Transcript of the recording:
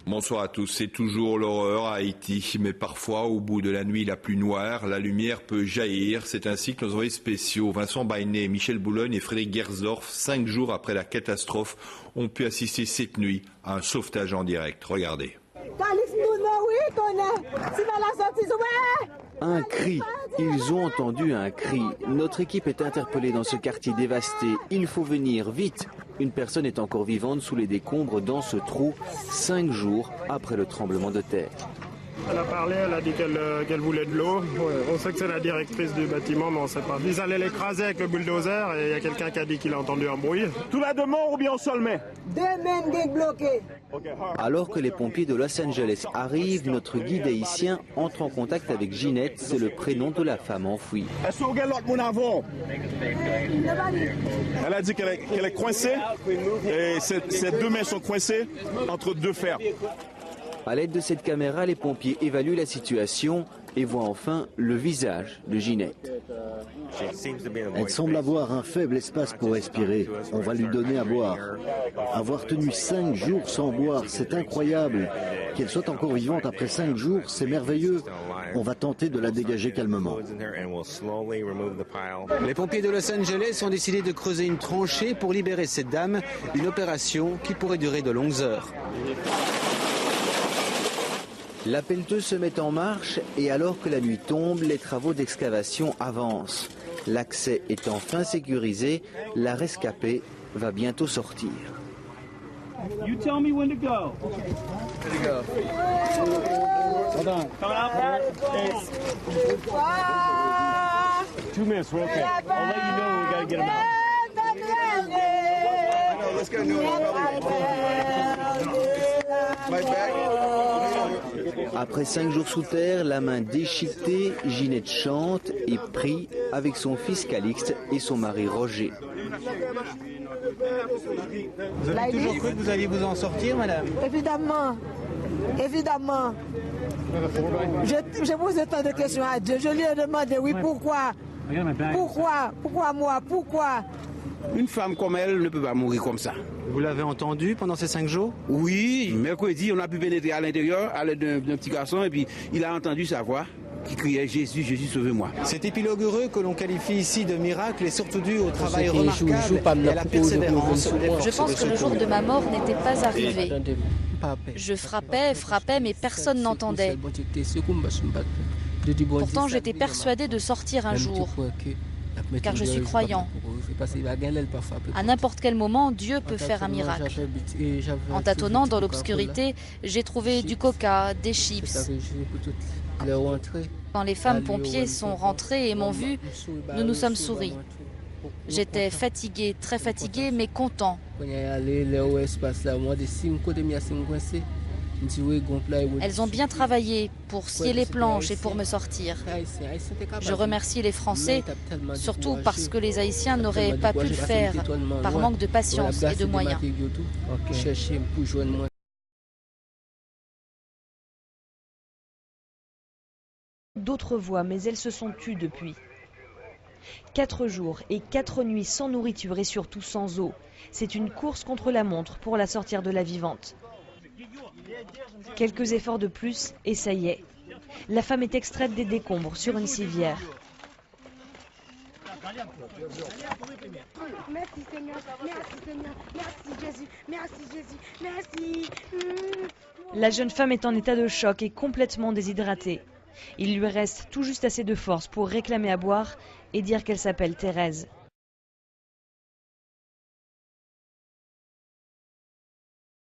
Bonsoir à tous. C'est toujours l'horreur à Haïti, mais parfois, au bout de la nuit la plus noire, la lumière peut jaillir. C'est ainsi que nos envoyés spéciaux, Vincent Bainet, Michel Boulogne et Frédéric Gersdorf, 5 jours après la catastrophe, ont pu assister cette nuit à un sauvetage en direct. Regardez. Un cri. Ils ont entendu un cri. Notre équipe est interpellée dans ce quartier dévasté. Il faut venir vite. Une personne est encore vivante sous les décombres dans ce trou, 5 jours après le tremblement de terre. Elle a parlé, elle a dit qu'elle voulait de l'eau. Ouais, on sait que c'est la directrice du bâtiment, mais on ne sait pas. Ils allaient l'écraser avec le bulldozer et il y a quelqu'un qui a dit qu'il a entendu un bruit. Tout la demande ou bien on seul met? Deux mains bloquées. Alors que les pompiers de Los Angeles arrivent, notre guide haïtien entre en contact avec Ginette, c'est le prénom de la femme enfouie. Est-ce qu'on regarde l'autre mon avant? Elle a dit qu'elle est coincée et ses deux mains sont coincées entre deux fers. À l'aide de cette caméra, les pompiers évaluent la situation et voient enfin le visage de Ginette. Elle semble avoir un faible espace pour respirer. On va lui donner à boire. Avoir tenu 5 jours sans boire, c'est incroyable. Qu'elle soit encore vivante après 5 jours, c'est merveilleux. On va tenter de la dégager calmement. Les pompiers de Los Angeles ont décidé de creuser une tranchée pour libérer cette dame, une opération qui pourrait durer de longues heures. La pelleteuse se met en marche et alors que la nuit tombe, les travaux d'excavation avancent. L'accès est enfin sécurisé, la rescapée va bientôt sortir. You tell me when to go. Hold on. Coming out. 2 minutes, we're okay. I'll let you know when we gotta get him out. Let's get Après 5 jours sous terre, la main déchiquetée, Ginette chante et prie avec son fils Calixte et son mari Roger. Vous avez toujours cru que vous alliez vous en sortir, madame? Évidemment. Évidemment. Je pose tant de questions à Dieu. Je lui ai demandé, oui, pourquoi? Pourquoi moi? Pourquoi? Une femme comme elle ne peut pas mourir comme ça. Vous l'avez entendu pendant ces 5 jours? Oui, mercredi, on a pu pénétrer à l'intérieur à l'aide d'un petit garçon et puis il a entendu sa voix qui criait « Jésus, Jésus, sauve-moi ». Cet épilogue heureux que l'on qualifie ici de miracle est surtout dû au travail remarquable et à la persévérance. Je pense que le jour de ma mort n'était pas arrivé. Je frappais, mais personne n'entendait. Pourtant, j'étais persuadé de sortir un jour, car je suis croyant. À n'importe quel moment, Dieu peut faire un miracle. En tâtonnant dans l'obscurité, j'ai trouvé du coca, des chips. Quand les femmes pompiers sont rentrées et m'ont vu, nous nous sommes souri. J'étais fatigué, très fatigué, mais content. Elles ont bien travaillé pour scier les planches et pour me sortir. Je remercie les Français, surtout parce que les Haïtiens n'auraient pas pu le faire par manque de patience et de moyens. D'autres voix, mais elles se sont tues depuis. 4 jours et 4 nuits sans nourriture et surtout sans eau. C'est une course contre la montre pour la sortir de la vivante. Quelques efforts de plus et ça y est. La femme est extraite des décombres sur une civière. Merci Seigneur, merci Jésus, merci Jésus, merci. La jeune femme est en état de choc et complètement déshydratée. Il lui reste tout juste assez de force pour réclamer à boire et dire qu'elle s'appelle Thérèse.